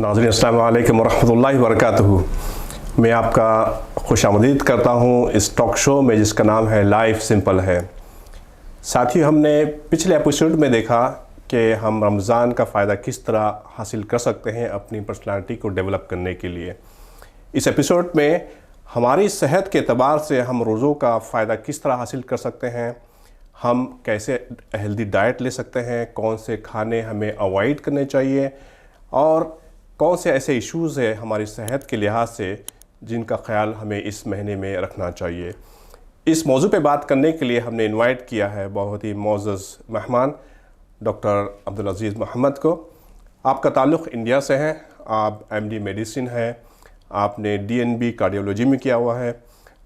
नाज़रीन अस्सलाम वालेकुम रहमतुल्लाहि व बरकातुहू। मैं आपका खुशामदीद करता हूँ इस टॉक शो में जिसका नाम है लाइफ सिंपल है। साथियों, हमने पिछले एपिसोड में देखा कि हम रमज़ान का फ़ायदा किस तरह हासिल कर सकते हैं अपनी पर्सनालिटी को डेवलप करने के लिए। इस एपिसोड में हमारी सेहत के एतबार से हम रोज़ों का फ़ायदा किस तरह हासिल कर सकते हैं, हम कैसे हेल्दी डाइट ले सकते हैं, कौन से खाने हमें अवॉइड करने चाहिए और कौन से ऐसे इश्यूज़ है हमारी सेहत के लिहाज से जिनका ख्याल हमें इस महीने में रखना चाहिए। इस मौजू पे बात करने के लिए हमने इनवाइट किया है बहुत ही मोअज़्ज़ज़ मेहमान डॉक्टर अब्दुल अज़ीज़ मोहम्मद को। आपका ताल्लुक़ इंडिया से है, आप एमडी मेडिसिन है, आपने डीएनबी कार्डियोलॉजी में किया हुआ है,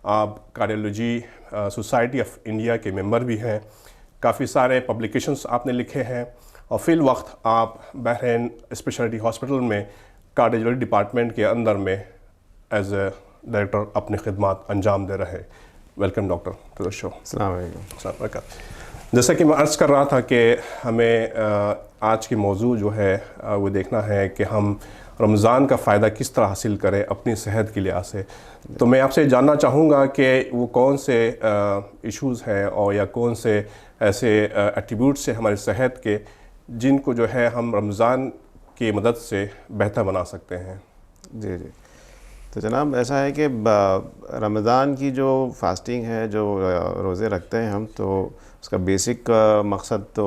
आप कार्डियोलॉजी सोसाइटी ऑफ इंडिया के मेंबर भी हैं, काफ़ी सारे पब्लिकेशंस आपने लिखे हैं और फिल वक्त आप बहरीन स्पेशलिटी हॉस्पिटल में कार्डियोलॉजी डिपार्टमेंट के अंदर में एज ए डायरेक्टर अपनी खिदमत अंजाम दे रहे हैं। Welcome doctor to the show. अस्सलाम वालेकुम। जैसा कि मैं अर्ज़ कर रहा था कि हमें आज की मौजू जो है वो देखना है कि हम रमज़ान का फ़ायदा किस तरह हासिल करें अपनी सेहत के लिहाज से। तो मैं आपसे जानना चाहूँगा कि वो कौन से इश्यूज़ हैं और या कौन से ऐसे एट्रीब्यूट्स हैं हमारी सेहत के जिनको जो है हम रमज़ान की मदद से बेहतर बना सकते हैं। जी जी, तो जनाब ऐसा है कि रमज़ान की जो फास्टिंग है, जो रोज़े रखते हैं हम, तो उसका बेसिक मकसद तो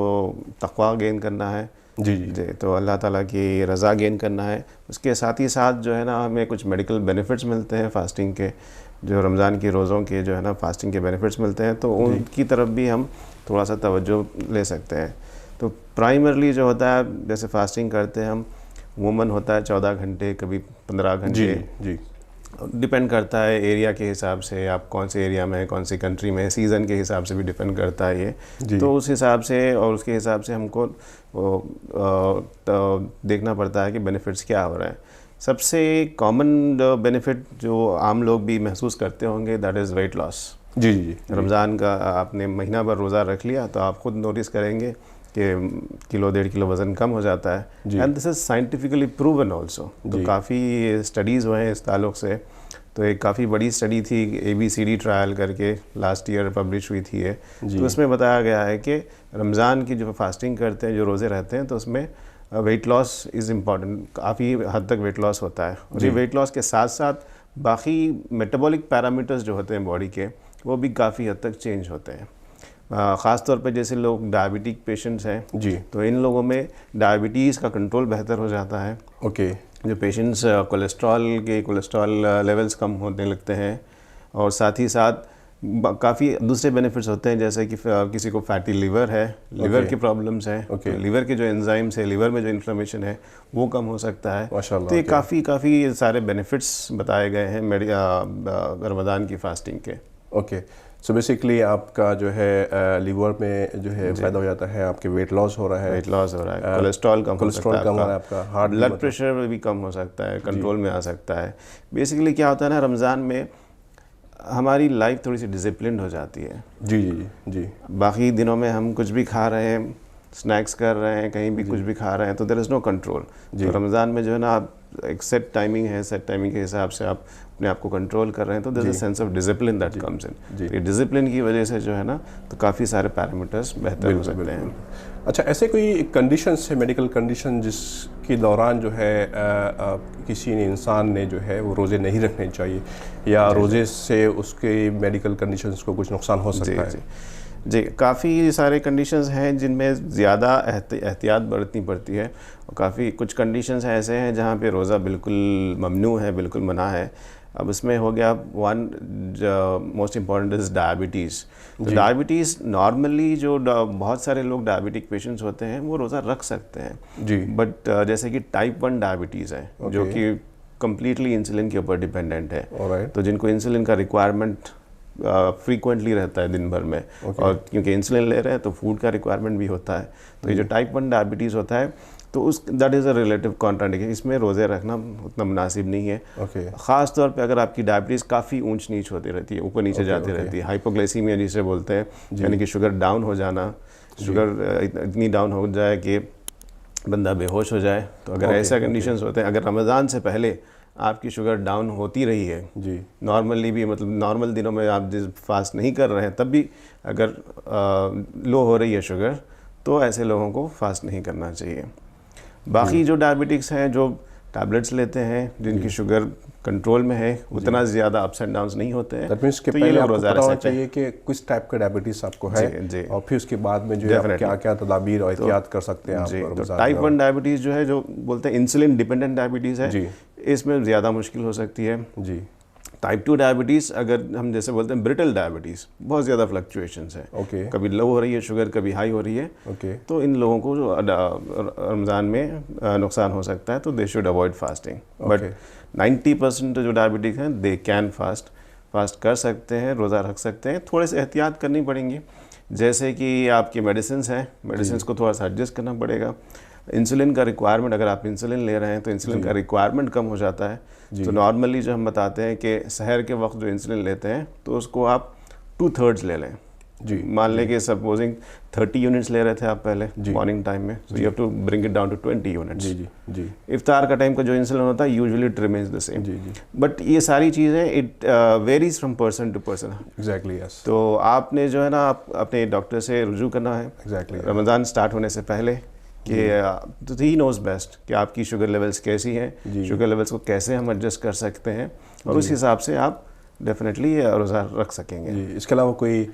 तक़वा गेन करना है। जी जी जी, तो अल्लाह ताला की रज़ा गेन करना है। उसके साथ ही साथ जो है ना हमें कुछ मेडिकल बेनिफिट्स मिलते हैं फास्टिंग के, जो रमज़ान की रोज़ों के जो है ना फास्टिंग के बेनिफिट्स मिलते हैं, तो उनकी तरफ भी हम थोड़ा सा तवज्जो ले सकते हैं। तो प्राइमरली जो होता है, जैसे फास्टिंग करते हैं हम, वूमन होता है 14 घंटे, कभी 15 घंटे। जी डिपेंड करता है एरिया के हिसाब से, आप कौन से एरिया में, कौन सी कंट्री में, सीज़न के हिसाब से भी डिपेंड करता है ये। तो उस हिसाब से और उसके हिसाब से हमको तो देखना पड़ता है कि बेनिफिट्स क्या हो रहा है। सबसे कॉमन बेनिफिट जो आम लोग भी महसूस करते होंगे, दैट इज़ वेट लॉस। जी जी रमज़ान का आपने महीना भर रोज़ा रख लिया तो आप खुद नोटिस करेंगे कि किलो 1.5 किलो वज़न कम हो जाता है। And this is scientifically proven also. तो काफ़ी स्टडीज़ हुए हैं इस ताल्लुक़ से। तो एक काफ़ी बड़ी स्टडी थी ABCD ट्रायल करके, लास्ट ईयर पब्लिश हुई थी ये। तो उसमें बताया गया है कि रमज़ान की जो फास्टिंग करते हैं, जो रोज़े रहते हैं, तो उसमें वेट लॉस इज़ इम्पॉर्टेंट। काफ़ी हद तक वेट लॉस होता है। और ये वेट लॉस के साथ साथ बाकी मेटाबॉलिक पैरामीटर्स जो होते हैं बॉडी के, वो भी काफ़ी हद तक चेंज होते हैं। ख़ास तौर पे जैसे लोग डायबिटिक पेशेंट्स हैं जी, तो इन लोगों में डायबिटीज़ का कंट्रोल बेहतर हो जाता है। ओके। जो पेशेंट्स कोलेस्ट्रॉल लेवल्स कम होने लगते हैं। और साथ ही साथ काफ़ी दूसरे बेनिफिट्स होते हैं, जैसे कि किसी को फैटी लिवर है, लिवर की प्रॉब्लम्स हैं, तो लिवर के जो एंजाइम्स है, लिवर में जो इन्फ्लेमेशन है, वो कम हो सकता है। माशाल्लाह। तो ये काफ़ी सारे बेनिफिट्स बताए गए हैं रमज़ान की फास्टिंग के। ओके, सो बेसिकली आपका जो है लीवर में जो है फ़ायदा हो जाता है, आपके वेट लॉस हो रहा है, कोलेस्ट्रॉल कम हो रहा है, आपका हार्ट ब्लड प्रेशर भी कम हो सकता है, कंट्रोल में आ सकता है। बेसिकली क्या होता है ना, रमज़ान में हमारी लाइफ थोड़ी सी डिसिप्लिन हो जाती है। जी जी जी। बाकी दिनों में हम कुछ भी खा रहे हैं, स्नैक्स कर रहे हैं, कहीं भी कुछ भी खा रहे हैं, तो देयर इज़ नो कंट्रोल। तो रमज़ान में जो है ना, आप एक सेट टाइमिंग है, सेट टाइमिंग के हिसाब से आप अपने आप को कंट्रोल कर रहे हैं, तो there is a sense of discipline that comes in. ये डिसिप्लिन की वजह से जो है ना, तो काफ़ी सारे पैरामीटर्स बेहतर हो सकते हैं। अच्छा, ऐसे कोई कंडीशंस है, मेडिकल कंडीशन जिसके दौरान जो है किसी ने इंसान ने जो है वो रोज़े नहीं रखने चाहिए, या रोज़े से उसके मेडिकल कंडीशंस को कुछ नुकसान हो सकता है? जी, काफ़ी सारे कंडीशंस हैं जिनमें ज़्यादा एहतियात बरतनी पड़ती है, और कुछ कंडीशंस ऐसे हैं जहाँ पे रोज़ा बिल्कुल ममनू है, बिल्कुल मना है। अब इसमें हो गया one most important is diabetes. तो डायबिटीज़ नॉर्मली जो बहुत सारे लोग डायबिटिक पेशेंट्स होते हैं वो रोज़ा रख सकते हैं जी, बट जैसे कि टाइप 1 डायबिटीज़ है जो कि कम्प्लीटली इंसुलिन के ऊपर डिपेंडेंट है। तो जिनको इंसुलिन का रिक्वायरमेंट फ्रीक्वेंटली रहता है दिन भर में, और क्योंकि इंसुलिन ले रहे हैं तो फूड का रिक्वायरमेंट भी होता है। तो ये जो टाइप 1 डायबिटीज़ होता है, तो उस that is a relative contraindication. इसमें रोज़े रखना उतना मुनासिब नहीं है। ख़ास तौर पे अगर आपकी डायबिटीज़ काफ़ी ऊंच नीच होती रहती है, ऊपर नीचे जाती रहती है, हाइपोग्लाइसीमिया जिसे बोलते हैं, यानी कि शुगर डाउन हो जाना, शुगर इतनी डाउन हो जाए कि बंदा बेहोश हो जाए। तो अगर ऐसा कंडीशंस होते हैं, अगर रमज़ान से पहले आपकी शुगर डाउन होती रही है जी, नॉर्मली भी, मतलब नॉर्मल दिनों में आप जिस फास्ट नहीं कर रहे हैं तब भी अगर लो हो रही है शुगर, तो ऐसे लोगों को फास्ट नहीं करना चाहिए। बाकी जो डायबिटिक्स हैं, जो टैबलेट्स लेते हैं, जिनकी शुगर कंट्रोल में है, उतना ज़्यादा अप्स एंड डाउन्स नहीं होते हैं, दैट मीन्स कि तो ये पहले लोग आपको रोज़ा पता रख होना सकते हैं। चाहिए कि किस टाइप का डायबिटीज़ आपको है, जी। और फिर उसके बाद में जो है आप क्या क्या तदाबीर और एहतियात कर सकते हैं आप जी, तो रमज़ान टाइप में। 1 डायबिटीज़ जो है, जो बोलते हैं इंसुलिन डिपेंडेंट डायबिटीज़ है, जी इसमें ज़्यादा मुश्किल हो सकती है। जी, टाइप 2 डायबिटीज़, अगर हम जैसे बोलते हैं ब्रिटल डायबिटीज़, बहुत ज़्यादा फ्लक्चुएशंस है, ओके कभी लो हो रही है शुगर, कभी हाई हो रही है, ओके, तो इन लोगों को जो रमज़ान में नुकसान हो सकता है, तो they should avoid fasting. But 90% जो डायबिटिक हैं दे कैन फास्ट कर सकते हैं, रोज़ा रख सकते हैं। थोड़े से एहतियात करनी पड़ेंगी, जैसे कि आपकी मेडिसिन्स हैं, मेडिसिन्स को थोड़ा सा एडजस्ट करना पड़ेगा। इंसुलिन का रिक्वायरमेंट, अगर आप इंसुलिन ले रहे हैं तो इंसुलिन का रिक्वायरमेंट कम हो जाता है। तो नॉर्मली जो हम बताते हैं कि सहर के वक्त जो इंसुलिन लेते हैं, तो उसको आप 2/3 ले लें। जी, मान लें कि सपोजिंग 30 यूनिट्स ले रहे थे आप पहले मॉर्निंग टाइम में, so you have to bring it down to 20 units. जी जी जी, इफ्तार का टाइम का जो इंसुलिन होता है usually it remains the same. जी जी, बट ये सारी चीज़ें it varies from person to person. Exactly yes, तो आपने जो है ना, आप अपने डॉक्टर से रुजू करना है एग्जैक्टली, रमज़ान स्टार्ट होने से पहले, कि तो ही नोज़ बेस्ट कि आपकी शुगर लेवल्स कैसी हैं, शुगर लेवल्स को कैसे हम एडजस्ट कर सकते हैं, और उस हिसाब से आप डेफिनेटली रोज़ा रख सकेंगे। जी। इसके अलावा कोई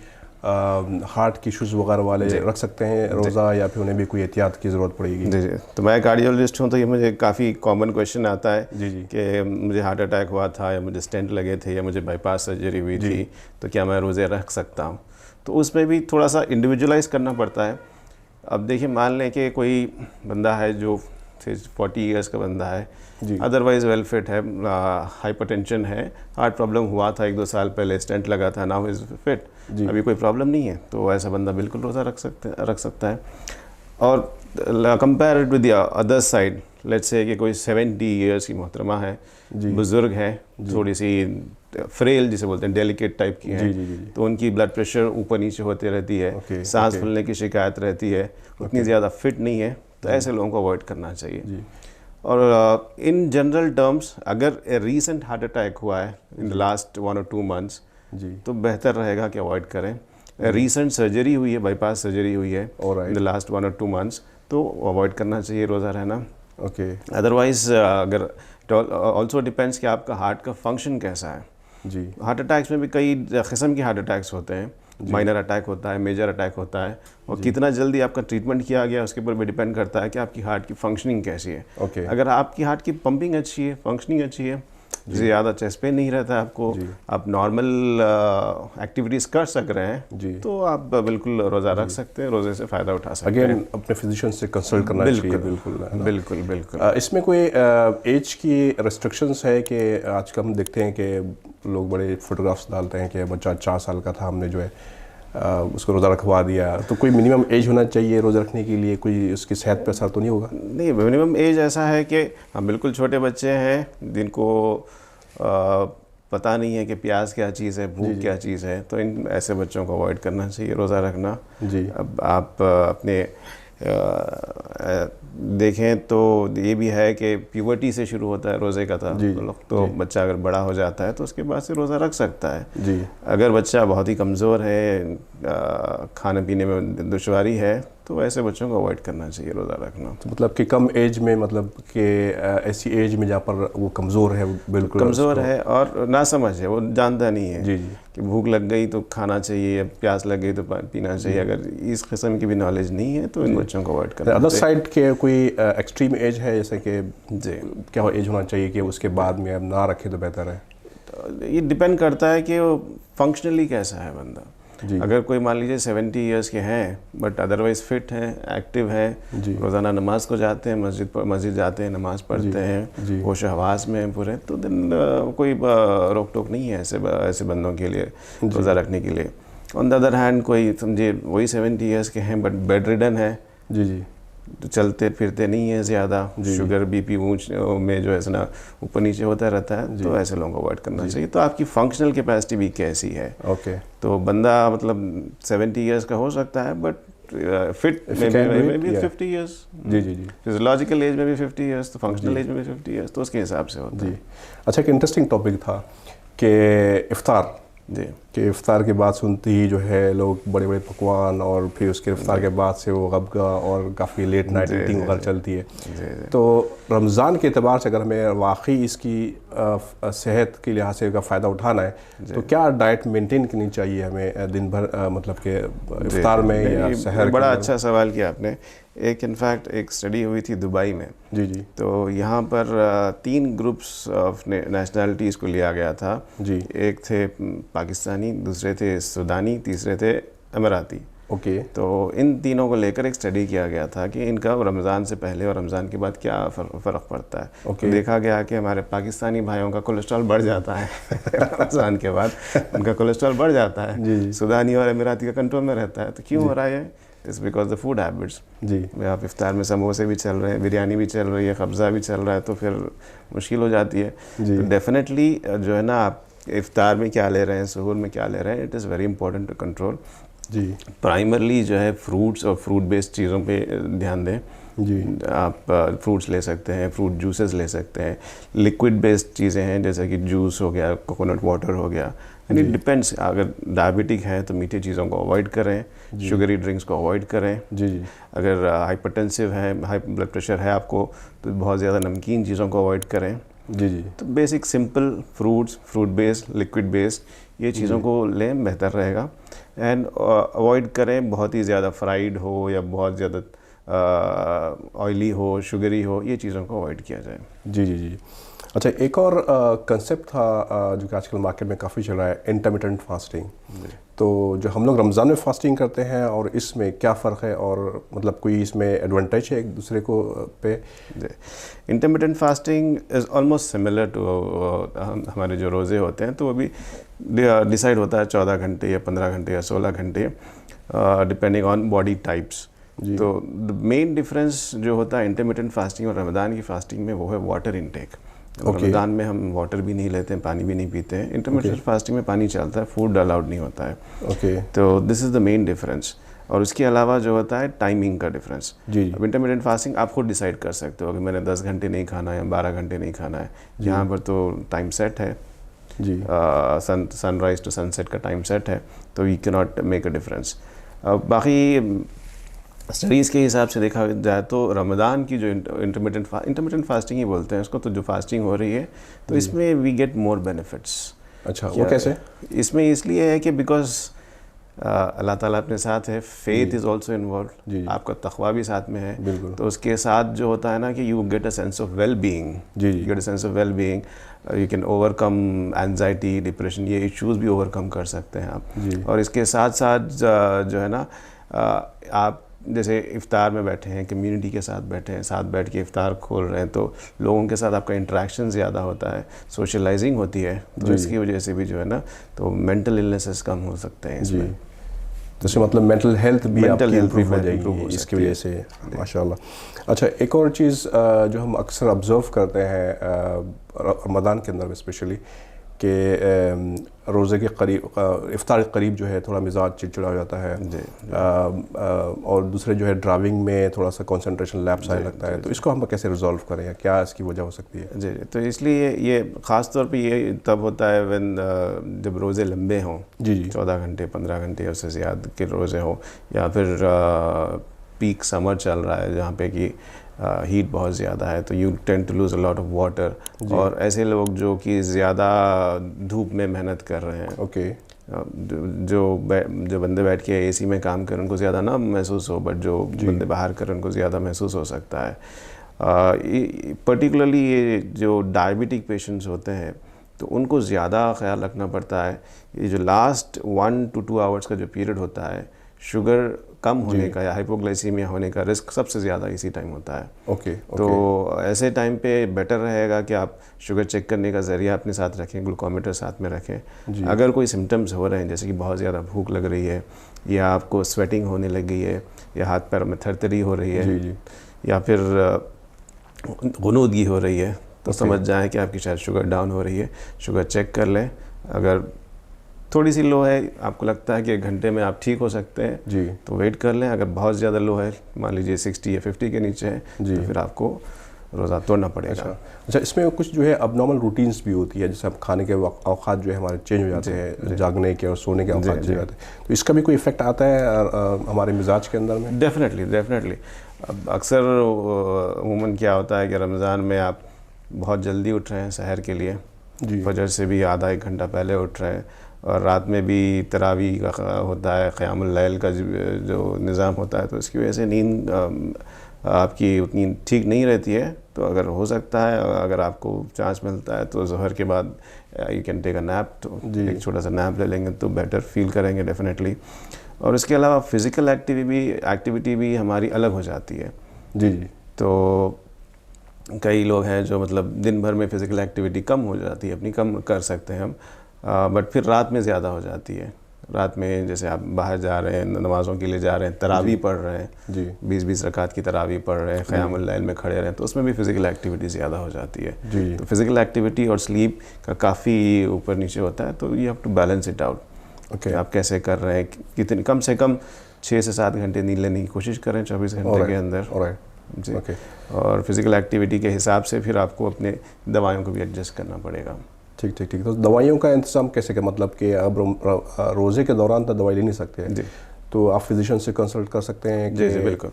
हार्ट की इशूज़ वगैरह वाले रख सकते हैं रोज़ा, या फिर उन्हें भी कोई एहतियात की ज़रूरत पड़ेगी? जी जी, तो मैं कार्डियोलॉजिस्ट हूँ, तो ये मुझे काफ़ी कॉमन क्वेश्चन आता है जी जी, कि मुझे हार्ट अटैक हुआ था, या मुझे स्टेंट लगे थे, या मुझे बाईपास सर्जरी हुई थी, तो क्या मैं रोज़े रख सकता हूँ? तो उसमें भी थोड़ा सा इंडिविजुअलाइज करना पड़ता है। अब देखिए, मान लें कि कोई बंदा है जो 40 ईयर्स का बंदा है, अदरवाइज वेल फिट है, हाइपरटेंशन है, हार्ट प्रॉब्लम हुआ था 1-2 साल पहले, स्टेंट लगा था, नाउ इज़ फिट, अभी कोई प्रॉब्लम नहीं है, तो ऐसा बंदा बिल्कुल रोज़ा रख सकता है। और compare it with the other side, let's say कि कोई 70 ईयर्स की मोहतरमा है, बुज़ुर्ग है, थोड़ी सी फ्रेल जिसे बोलते हैं, डेलिकेट टाइप की है, तो उनकी ब्लड प्रेशर ऊपर नीचे होती रहती है, सांस फूलने की शिकायत रहती है, उतनी ज़्यादा फिट नहीं है, तो ऐसे लोगों को अवॉइड करना चाहिए। और इन जनरल टर्म्स, अगर रीसेंट हार्ट अटैक हुआ है in the last 1 or 2 months, तो बेहतर रहेगा कि अवॉइड करें। रीसेंट सर्जरी हुई है, बाईपास सर्जरी हुई है in the last 1 or 2 months, तो अवॉइड करना चाहिए रोज़ा रहना। ओके, अदरवाइज अगर ऑल्सो डिपेंड्स कि आपका हार्ट का फंक्शन कैसा है। जी, हार्ट अटैक्स में भी कई किस्म के हार्ट अटैक्स होते हैं, माइनर अटैक होता है, मेजर अटैक होता है, और कितना जल्दी आपका ट्रीटमेंट किया गया उसके ऊपर भी डिपेंड करता है कि आपकी हार्ट की फंक्शनिंग कैसी है। ओके, अगर आपकी हार्ट की पंपिंग अच्छी है, फंक्शनिंग अच्छी है, ज़्यादा चेस्ट पेन नहीं रहता है आपको, आप नॉर्मल एक्टिविटीज़ कर सक रहे हैं, तो आप बिल्कुल रोज़ा रख सकते हैं, रोज़े से फ़ायदा उठा सकते हैं। अगेन अपने फिजिशियन से कंसल्ट करना चाहिए, बिल्कुल। बिल्कुल। इसमें कोई एज की रेस्ट्रिक्शंस है कि आजकल हम देखते हैं कि लोग बड़े फोटोग्राफ्स डालते हैं कि बच्चा 4 साल का था, हमने जो है उसको रोज़ा रखवा दिया, तो कोई मिनिमम एज होना चाहिए रोज़ा रखने के लिए? कोई उसकी सेहत पर असर तो नहीं होगा? नहीं, मिनिमम एज ऐसा है कि हम बिल्कुल छोटे बच्चे हैं जिनको पता नहीं है कि प्याज क्या चीज़ है, भूख क्या चीज़ है, तो इन ऐसे बच्चों को अवॉइड करना चाहिए रोज़ा रखना। जी, अब आप अपने देखें तो ये भी है कि प्यूबर्टी से शुरू होता है रोज़े का तो बच्चा अगर बड़ा हो जाता है तो उसके बाद से रोज़ा रख सकता है। जी, अगर बच्चा बहुत ही कमज़ोर है, खाने पीने में दुश्वारी है, तो ऐसे बच्चों को अवॉइड करना चाहिए रोज़ा रखना। तो मतलब कि कम एज में, मतलब कि ऐसी एज में जहाँ पर वो कमज़ोर है, बिल्कुल कमज़ोर है और ना समझ है, वो जानता नहीं है जी जी, कि भूख लग गई तो खाना चाहिए, प्यास लग गई तो पीना चाहिए, अगर इस किस्म की भी नॉलेज नहीं है तो इन बच्चों को अवॉइड करना चाहिए। अदर साइड के कोई एक्सट्रीम एज है, जैसे कि क्या एज होना चाहिए कि उसके बाद में अब ना रखें तो बेहतर है? तो ये डिपेंड करता है कि वो फंक्शनली कैसा है बंदा। अगर कोई मान लीजिए 70 ईयर्स के हैं बट अदरवाइज फिट हैं, एक्टिव हैं, रोज़ाना नमाज को जाते हैं, मस्जिद जाते हैं, नमाज पढ़ते हैं, होश हवास में पूरे, तो दिन कोई रोक टोक नहीं है ऐसे बंदों के लिए रोज़ा रखने के लिए। ऑन द अदर हैंड कोई समझिए वही 70 ईयर्स के हैं बट बेड रिडन है, जी, तो चलते फिरते नहीं है ज़्यादा, शुगर बीपी ऊंच में जो है ना ऊपर नीचे होता रहता है, तो ऐसे लोगों को अवॉइड करना चाहिए। तो आपकी फंक्शनल कैपेसिटी भी कैसी है? ओके, तो बंदा मतलब 70 ईयर्स का हो सकता है बट फिट में भी 50 ईयर्स, जी जी जी, फिजियोलॉजिकल एज में भी 50 ईयर्स, तो फंक्शनल एज में भी 50 ईयर्स, तो उसके हिसाब से होता है। अच्छा, एक इंटरेस्टिंग टॉपिक था कि इफ्तार, जी, कि इफ्तार के बाद सुनते ही जो है लोग बड़े बड़े पकवान, और फिर उसके इफ्तार के बाद से वो गबगा और काफ़ी लेट नाइट ईटिंग वगैरह चलती है। तो रमज़ान के अतबार से अगर हमें वाकई इसकी सेहत के लिहाज से का फ़ायदा उठाना है, तो क्या डाइट मेंटेन करनी चाहिए हमें दिन भर, मतलब कि इफ्तार में या सहर? बड़ा अच्छा सवाल किया आपने। एक इनफैक्ट एक स्टडी हुई थी दुबई में। जी जी। तो यहाँ पर 3 ग्रुप्स ऑफ नेशनैलिटीज़ को लिया गया था जी। एक थे पाकिस्तानी, दूसरे थे सूडानी, तीसरे थे अमीराती। ओके। तो इन तीनों को लेकर एक स्टडी किया गया था कि इनका रमज़ान से पहले और रमज़ान के बाद क्या फ़र्क पड़ता है। ओके। तो देखा गया कि हमारे पाकिस्तानी भाइयों का कोलेस्ट्रॉल बढ़ जाता है रमज़ान के बाद उनका कोलेस्ट्रॉल बढ़ जाता है। जी। सूडानी और अमीराती का कंट्रोल में रहता है। तो क्यों हो रहा है? It's because the food habits. जी। आप इफ्तार में समोसे भी चल रहे हैं, बिरयानी भी चल रही है, कब्ज़ा भी चल रहा है, तो फिर मुश्किल हो जाती है। जी। तो डेफिनेटली जो है ना, आप इफ्तार में क्या ले रहे हैं, सहूर में क्या ले रहे हैं, it is very important to control. जी। प्राइमरली जो है फ्रूट्स और फ्रूट बेस्ड चीज़ों पे ध्यान दें। जी। आप फ्रूट्स ले सकते हैं, फ्रूट जूसेस ले सकते हैं, लिक्विड बेस्ड चीज़ें हैं जैसे कि जूस हो गया, कोकोनट वाटर हो गया। एंड इट डिपेंड्स, अगर डायबिटिक है तो मीठी चीज़ों को अवॉइड करें, शुगरी ड्रिंक्स को अवॉइड करें। जी जी। अगर हाइपरटेंसिव है, हाई ब्लड प्रेशर है आपको, तो बहुत ज़्यादा नमकीन चीज़ों को अवॉइड करें। जी जी। तो basic simple fruits, fruit based, liquid based, ये चीज़ों को लें, बेहतर रहेगा। एंड अवॉइड करें बहुत ही ज़्यादा फ्राइड हो या बहुत ज़्यादा ऑयली हो, शुगरी हो, ये चीज़ों को अवॉइड किया जाए। जी जी जी। अच्छा, एक और कंसेप्ट था जो कि आजकल मार्केट में काफ़ी चल रहा है, इंटरमिटेंट फास्टिंग। तो जो हम लोग रमज़ान में फास्टिंग करते हैं और इसमें क्या फ़र्क है, और मतलब कोई इसमें एडवांटेज है एक दूसरे को पे? Intermittent fasting is almost similar to हमारे जो रोज़े होते हैं, तो वो भी डिसाइड होता है 14 घंटे या 15 घंटे या 16 घंटे, डिपेंडिंग ऑन बॉडी टाइप्स। तो द मेन डिफरेंस जो होता है इंटरमिटेंट फास्टिंग और रमज़ान की फास्टिंग में, वो है वाटर इनटेक। रमज़ान में हम वाटर भी नहीं लेते हैं, पानी भी नहीं पीते हैं। इंटरमिटेंट फास्टिंग में पानी चलता है, फूड अलाउड नहीं होता है। ओके। तो this is the main difference. और उसके अलावा जो होता है टाइमिंग का डिफरेंस। जी। अब इंटरमिटेंट फास्टिंग आप खुद डिसाइड कर सकते हो कि मैंने 10 घंटे नहीं खाना है या 12 घंटे नहीं खाना है। यहाँ पर तो टाइम सेट है जी। सनराइज टू सनसेट का टाइम सेट है, तो you can not make a difference. बाकी स्टडीज़ के हिसाब से देखा जाए तो रमज़ान की जो इंटरमिटेंट फास्टिंग ही बोलते हैं उसको, तो जो फास्टिंग हो रही है, तो इसमें वी गेट मोर बेनिफिट्स। अच्छा, वो कैसे? इसमें इसलिए है कि बिकॉज अल्लाह ताला अपने साथ है, फेथ इज़ ऑल्सो इन्वॉल्व, आपका तक़वा भी साथ में है। बिल्कुल। तो उसके साथ जो होता है ना कि you get a sense of well being. जी। You get a sense of well being, you can overcome anxiety, depression, ये इश्यूज़ भी ओवरकम कर सकते हैं आप। जी। और इसके साथ साथ जो है ना, आप जैसे इफ्तार में बैठे हैं, कम्युनिटी के साथ बैठे हैं, साथ बैठ के इफ्तार खोल रहे हैं, तो लोगों के साथ आपका इंटरेक्शन ज़्यादा होता है, सोशलाइजिंग होती है, तो इसकी वजह से भी जो है ना, तो मेंटल इलनेसेस कम हो सकते हैं इसमें। जैसे मतलब मेंटल हेल्थ भी आपकी इम्प्रूव हो जाएगी इसकी वजह से, माशाल्लाह। अच्छा, एक और चीज़ जो हम अक्सर ऑब्ज़र्व करते हैं रमज़ान के अंदर स्पेशली, कि रोज़े के करीब, इफ्तार के करीब जो है थोड़ा मिजाज चिड़चिड़ा हो जाता है, और दूसरे जो है ड्राइविंग में थोड़ा सा कंसंट्रेशन लैप्स आने लगता है। तो इसको हम कैसे रिजॉल्व करें, या क्या इसकी वजह हो सकती है? जी, तो इसलिए ये ख़ास तौर पे ये तब होता है व्हेन जब रोज़े लंबे हों। जी जी। 14 घंटे 15 घंटे उससे ज़्यादा के रोज़े हों, या फिर पीक समर चल रहा है जहाँ पे कि हीट बहुत ज़्यादा है, तो you tend to lose a lot of water. और ऐसे लोग जो कि ज़्यादा धूप में मेहनत कर रहे हैं, ओके, जो बंदे बैठ के एसी में काम कर, उनको ज़्यादा ना महसूस हो, बट जो बंदे बाहर कर उनको ज़्यादा महसूस हो सकता है। पर्टिकुलरली ये जो डायबिटिक पेशेंट्स होते हैं, तो उनको ज़्यादा ख्याल रखना पड़ता है। ये जो लास्ट 1 to 2 आवर्स का जो पीरियड होता है, शुगर कम होने का या हाइपोग्लाइसीमिया होने का रिस्क सबसे ज़्यादा इसी टाइम होता है। ओके। तो ऐसे टाइम पे बेटर रहेगा कि आप शुगर चेक करने का ज़रिया अपने साथ रखें, ग्लूकोमीटर साथ में रखें। अगर कोई सिम्टम्स हो रहे हैं, जैसे कि बहुत ज़्यादा भूख लग रही है, या आपको स्वेटिंग होने लग गई है, या हाथ पैर में थरथरी हो रही है, जी। या फिर गुनूदगी हो रही है, तो समझ जाएं कि आपकी शायद शुगर डाउन हो रही है। शुगर चेक कर लें, अगर थोड़ी सी लो है, आपको लगता है कि 1 घंटे में आप ठीक हो सकते हैं जी, तो वेट कर लें। अगर बहुत ज़्यादा लो है, मान लीजिए 60 या 50 के नीचे है, जी। तो फिर आपको रोज़ा तोड़ना पड़ेगा। अच्छा, इसमें कुछ जो है अबनॉर्मल रूटीन्स भी होती है, जैसे अब खाने के औकात जो है हमारे चेंज हो जाते हैं, जागने के और सोने के औकात चेंज हो जाते हैं, तो इसका भी कोई इफेक्ट आता है हमारे मिजाज के अंदर में? डेफिनेटली। अब अक्सर अमूमन क्या होता है कि रमज़ान में आप बहुत जल्दी उठ रहे हैं सहर के लिए, फजर से भी आधा 1 घंटा पहले उठ रहे हैं, और रात में भी तरावी का होता है, क़यामुल लैल का जो निज़ाम होता है, तो इसकी वजह से नींद आपकी उतनी ठीक नहीं रहती है। तो अगर हो सकता है, अगर आपको चांस मिलता है तो ज़ोहर के बाद you can take a nap, तो एक छोटा सा नैप ले लेंगे तो बेटर फील करेंगे डेफिनेटली। और इसके अलावा फ़िज़िकल एक्टिविटी भी हमारी अलग हो जाती है। जी। तो कई लोग हैं जो मतलब दिन भर में फ़िज़िकल एक्टिविटी कम हो जाती है, अपनी कम कर सकते हैं हम, बट फिर रात में ज़्यादा हो जाती है। रात में जैसे आप बाहर जा रहे हैं, नमाज़ों के लिए जा रहे हैं, तरावी पढ़ रहे हैं, जी, 20-20 रकात की तरावी पढ़ रहे हैं, क़यामुल लैल में खड़े रहे हैं, तो उसमें भी फ़िज़िकल एक्टिविटी ज़्यादा हो जाती है। जी। तो फ़िज़िकल एक्टिविटी और स्लीप का काफ़ी ऊपर नीचे होता है, तो you have to balance it out. Okay, आप कैसे कर रहे हैं, कितने कम से कम 6 से 7 घंटे नींद लेने की कोशिश करें 24 घंटे के अंदर। जी। ओके, और फिज़िकल एक्टिविटी के हिसाब से फिर आपको अपने दवाइयों को भी एडजस्ट करना पड़ेगा। ठीक। तो दवाइयों का इंतजाम कैसे, मतलब कि अब रोज़े के दौरान तो दवाई ले नहीं सकते हैं, जी, तो आप फिजिशियन से कंसल्ट कर सकते हैं? जी बिल्कुल।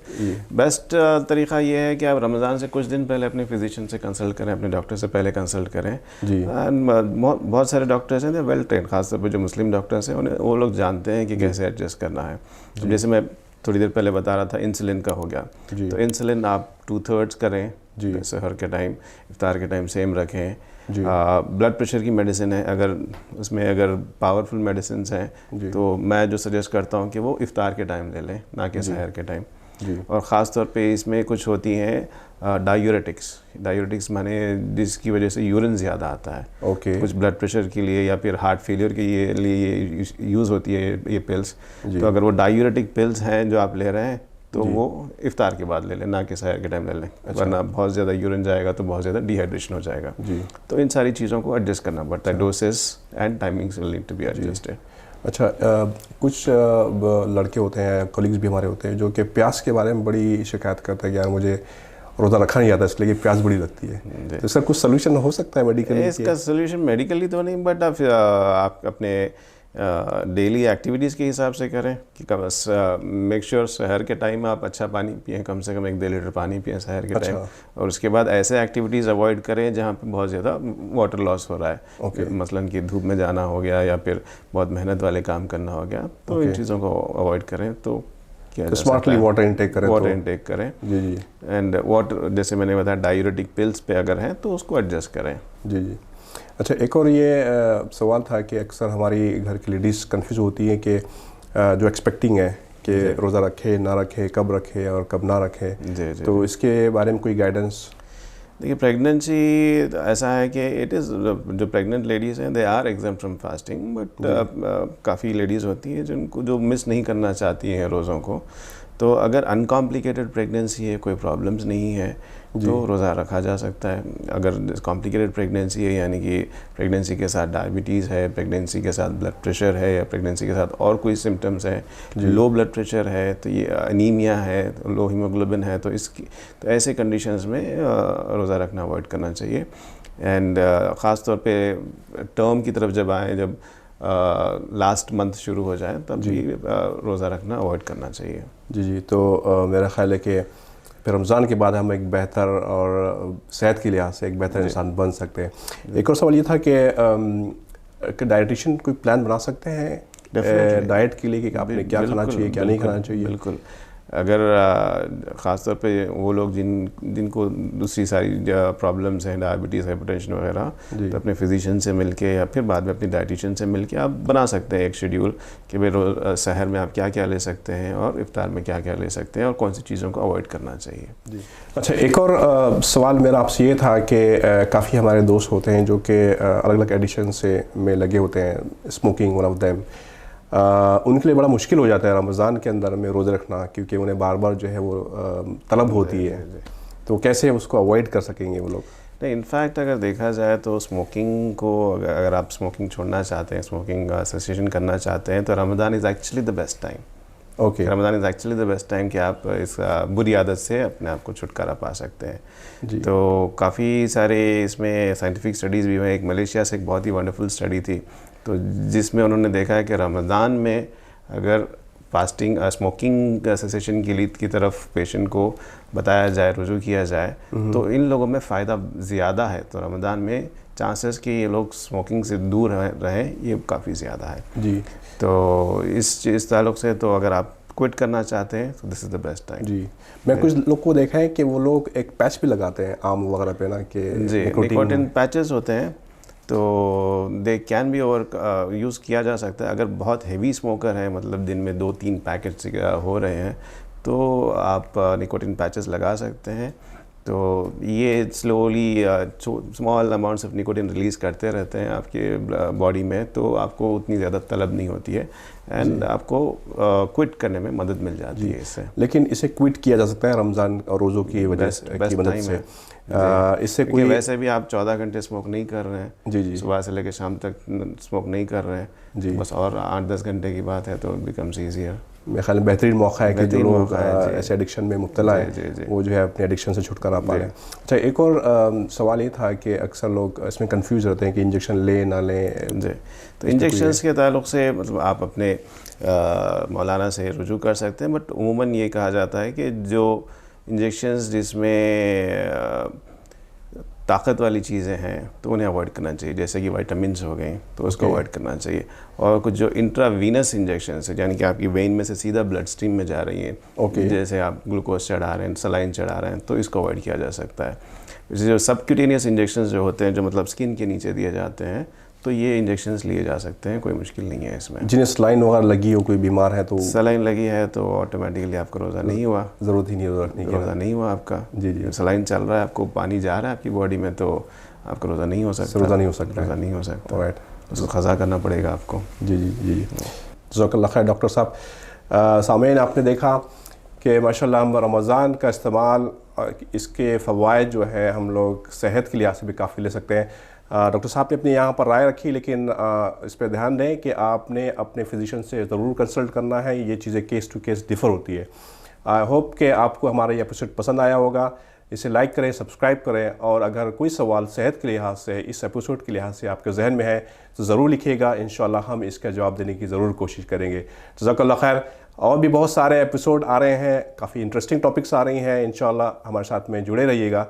बेस्ट तरीक़ा ये है कि आप रमज़ान से कुछ दिन पहले अपने फिजिशियन से कंसल्ट करें, अपने डॉक्टर से पहले कंसल्ट करें। जी। बहुत सारे डॉक्टर्स हैं, वेल ट्रेंड, खासतौर पर जो मुस्लिम डॉक्टर्स हैं, उन्हें वो लोग जानते हैं कि कैसे एडजस्ट करना है। जैसे मैं थोड़ी देर पहले बता रहा था, इंसुलिन का हो गया, तो इंसुलिन आप 2/3 करें सहर के टाइम, इफ्तार के टाइम सेम रखें। ब्लड प्रेशर की मेडिसिन है, अगर पावरफुल मेडिसिन हैं तो मैं जो सजेस्ट करता हूँ कि वो इफ्तार के टाइम ले लें, ना कि सहर के टाइम। और ख़ास तौर पे इसमें कुछ होती हैं डायूरेटिक्स माने जिसकी वजह से यूरिन ज़्यादा आता है। कुछ ब्लड प्रेशर के लिए या फिर हार्ट फेलियर के लिए यूज़ होती है ये पिल्स। तो अगर वो डायूरेटिक पिल्स हैं जो आप ले रहे हैं, तो वो इफ्तार के बाद ले लें, ना कि सहर के टाइम ले लें। वरना बहुत ज़्यादा यूरिन जाएगा तो बहुत ज़्यादा डिहाइड्रेशन हो जाएगा। तो इन सारी चीज़ों को एडजस्ट करना पड़ता है। Doses and timings will need to be adjusted. अच्छा, कुछ लड़के होते हैं, कलीग्स भी हमारे होते हैं, जो कि प्यास के बारे में बड़ी शिकायत करते हैं कि यार मुझे रोज़ा रखा नहीं जाता इसलिए कि प्यास बड़ी लगती है, तो इसका कुछ सोल्यूशन हो सकता है मेडिकली? इसका सोल्यूशन मेडिकली तो नहीं, बट आप अपने डेली एक्टिविटीज़ के हिसाब से करें कि मेक श्योर सहर के टाइम आप अच्छा पानी पिएं, कम से कम 1-2 लीटर पानी पिएं सहर के टाइम। और उसके बाद ऐसे एक्टिविटीज़ अवॉइड करें जहाँ पे बहुत ज़्यादा वाटर लॉस हो रहा है। मसलन कि धूप में जाना हो गया या फिर बहुत मेहनत वाले काम करना हो गया, तो इन चीज़ों को अवॉइड करें। तो स्मार्टली वाटर इनटेक करें। जी। एंड वाटर, जैसे मैंने बताया, डायूरेटिक पिल्स पे अगर हैं तो उसको एडजस्ट करें। जी। अच्छा, एक और ये सवाल था कि अक्सर हमारी घर की लेडीज़ कंफ्यूज होती है कि जो एक्सपेक्टिंग है कि रोज़ा रखे ना रखे, कब रखे और कब ना रखे, तो इसके बारे में कोई गाइडेंस? देखिए, प्रेगनेंसी ऐसा है कि इट इज़, जो प्रेग्नेंट लेडीज़ हैं they are exempt from fasting, but काफ़ी लेडीज़ होती हैं जिनको जो मिस नहीं करना चाहती हैं रोज़ों को। तो अगर अनकॉम्प्लिकेटेड प्रेगनेंसी है, कोई प्रॉब्लम्स नहीं है, तो रोज़ा रखा जा सकता है। अगर कॉम्प्लिकेटेड प्रेगनेंसी है, यानी कि प्रेगनेंसी के साथ डायबिटीज़ है, प्रेगनेंसी के साथ ब्लड प्रेशर है, या प्रेगनेंसी के साथ और कोई सिम्टम्स है, लो ब्लड प्रेशर है, तो ये अनीमिया है, लो हीमोग्लोबिन है, तो ऐसे कंडीशंस में रोज़ा रखना अवॉइड करना चाहिए। एंड ख़ास तौर पे टर्म की तरफ जब आए, जब लास्ट मंथ शुरू हो जाए, तब भी रोज़ा रखना अवॉइड करना चाहिए। जी। तो मेरा ख्याल है कि फिर रमज़ान के बाद हम एक बेहतर और सेहत के लिहाज से एक बेहतर इंसान बन सकते हैं। एक और सवाल ये था कि डाइटिशियन कोई प्लान बना सकते हैं डाइट के लिए कि आपने क्या खाना चाहिए, क्या नहीं खाना चाहिए? बिल्कुल। अगर ख़ास तौर पे वो लोग जिनको दूसरी सारी प्रॉब्लम्स हैं, डायबिटीज़, हाइपरटेंशन वगैरह, तो अपने फिजिशियन से मिलके या फिर बाद में अपनी डाइटिशियन से मिलके आप बना सकते हैं एक शेड्यूल कि भाई सहर में आप क्या क्या ले सकते हैं और इफ्तार में क्या क्या ले सकते हैं और कौन सी चीज़ों को अवॉइड करना चाहिए। जी। अच्छा, एक और सवाल मेरा आपसे ये था कि काफ़ी हमारे दोस्त होते हैं जो कि अलग अलग एडिशन से में लगे होते हैं, स्मोकिंग वन ऑफ देम, उनके लिए बड़ा मुश्किल हो जाता है रमज़ान के अंदर में रोज़े रखना, क्योंकि उन्हें बार बार जो है वो तलब होती है, तो कैसे उसको अवॉइड कर सकेंगे वो लोग? नहीं, इनफैक्ट अगर देखा जाए तो स्मोकिंग को अगर आप स्मोकिंग छोड़ना चाहते हैं, स्मोकिंग एसोसिएशन करना चाहते हैं, तो Ramzan is actually the best time. Okay, Ramzan is actually the best time कि आप इस बुरी आदत से अपने आप को छुटकारा पा सकते हैं जी। तो काफ़ी सारे इसमें साइंटिफिक स्टडीज़ भी हैं। एक मलेशिया से एक बहुत ही वंडरफुल स्टडी थी, तो जिसमें उन्होंने देखा है कि रमज़ान में अगर फास्टिंग स्मोकिंग सेसेशन की तरफ पेशेंट को बताया जाए, रुजू किया जाए, तो इन लोगों में फ़ायदा ज़्यादा है। तो रमज़ान में चांसेस कि ये लोग स्मोकिंग से दूर रहें ये काफ़ी ज़्यादा है जी। तो इस ताल्लुक़ से तो अगर आप क्विट करना चाहते हैं तो this is the best time. जी, मैं कुछ लोग को देखा है कि वो लोग एक पैच भी लगाते हैं आम वगैरह पे ना, कि जी, निकोटिन पैचेस होते हैं, तो they can be over use किया जा सकता है। अगर बहुत हेवी स्मोकर है, मतलब दिन में 2-3 पैकेट्स हो रहे हैं, तो आप निकोटिन पैचेस लगा सकते हैं। तो ये slowly small amounts of nicotine release करते रहते हैं आपके बॉडी में, तो आपको उतनी ज़्यादा तलब नहीं होती है एंड आपको क्विट करने में मदद मिल जाती है इससे। लेकिन इसे क्विट किया जा सकता है रमज़ान और रोज़ों की वजह की मदद से। इससे कोई वैसे भी आप 14 घंटे स्मोक नहीं कर रहे हैं, जी जी, सुबह से लेकर शाम तक स्मोक नहीं कर रहे हैं जी, बस और 8-10 घंटे की बात है तो बिकम्स ईजियर। मेरे ख्याल में बेहतरीन मौका है कि जो लोग ऐसे एडिक्शन में मुब्तला है वो जो है अपने एडिक्शन से छुटकारा पा लें। अच्छा, एक और सवाल ये था कि अक्सर लोग इसमें कंफ्यूज रहते हैं कि इंजेक्शन लें ना लें। जी, तो इंजेक्शंस के ताल्लुक़ से मतलब आप अपने मौलाना से रुजू कर सकते हैं, बट उमूमन ये कहा जाता है कि जो इंजेक्शंस जिसमें ताकत वाली चीज़ें हैं तो उन्हें अवॉइड करना चाहिए, जैसे कि विटामिन्स हो गए तो उसको अवॉइड करना चाहिए। और कुछ जो इंट्रावीनस इंजेक्शंस है, यानी कि आपकी वेन में से सीधा ब्लड स्ट्रीम में जा रही हैं, जैसे आप ग्लूकोज चढ़ा रहे हैं, सलाइन चढ़ा रहे हैं, तो इसको अवॉइड किया जा सकता है। जो सबक्यूटेनियस इंजेक्शंस जो होते हैं, जो मतलब स्किन के नीचे दिए जाते हैं, तो ये इंजेक्शंस लिए जा सकते हैं, कोई मुश्किल नहीं है इसमें। जिन्हें सलाइन वगैरह लगी हो, कोई बीमार है तो सलाइन लगी है तो ऑटोमेटिकली आपका रोज़ा नहीं हुआ, ज़रूरत ही नहीं रखने की, रोज़ा नहीं हुआ आपका। जी जी, सलाइन चल रहा है, आपको पानी जा रहा है आपकी बॉडी में, तो आपका रोज़ा नहीं हो सकता, रोज़ा नहीं हो सकता, रोज़ा नहीं हो सकता, राइट, उसको क़ज़ा करना पड़ेगा आपको। जी जी जी जी। जज़ाकल्लाह खैर डॉक्टर साहब। सामईन, आपने देखा कि माशाल्लाह हम रमज़ान का इस्तेमाल, इसके फ़वाइद जो है हम लोग सेहत के लिहाज से भी काफ़ी ले सकते हैं। डॉक्टर साहब ने अपनी यहाँ पर राय रखी, लेकिन इस पर ध्यान दें कि आपने अपने फिजिशियन से ज़रूर कंसल्ट करना है। ये चीज़ें केस टू केस डिफ़र होती है। आई होप कि आपको हमारा ये एपिसोड पसंद आया होगा। इसे लाइक करें, सब्सक्राइब करें, और अगर कोई सवाल सेहत के लिहाज से, इस एपिसोड के लिहाज से आपके जहन में है तो ज़रूर लिखिएगा। इंशाल्लाह हम इसका जवाब देने की ज़रूर कोशिश करेंगे। जज़ाकल्लाह खैर। और भी बहुत सारे एपिसोड आ रहे हैं, काफ़ी इंटरेस्टिंग टॉपिक्स आ रही हैं। इंशाल्लाह हमारे साथ में जुड़े रहिएगा।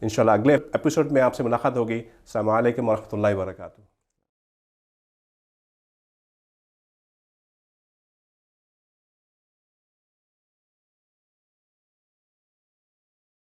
इंशाल्लाह अगले एपिसोड में आपसे मुलाकात होगी। अस्सलामु अलैकुम वरहमतुल्लाहि वबरकातुहू।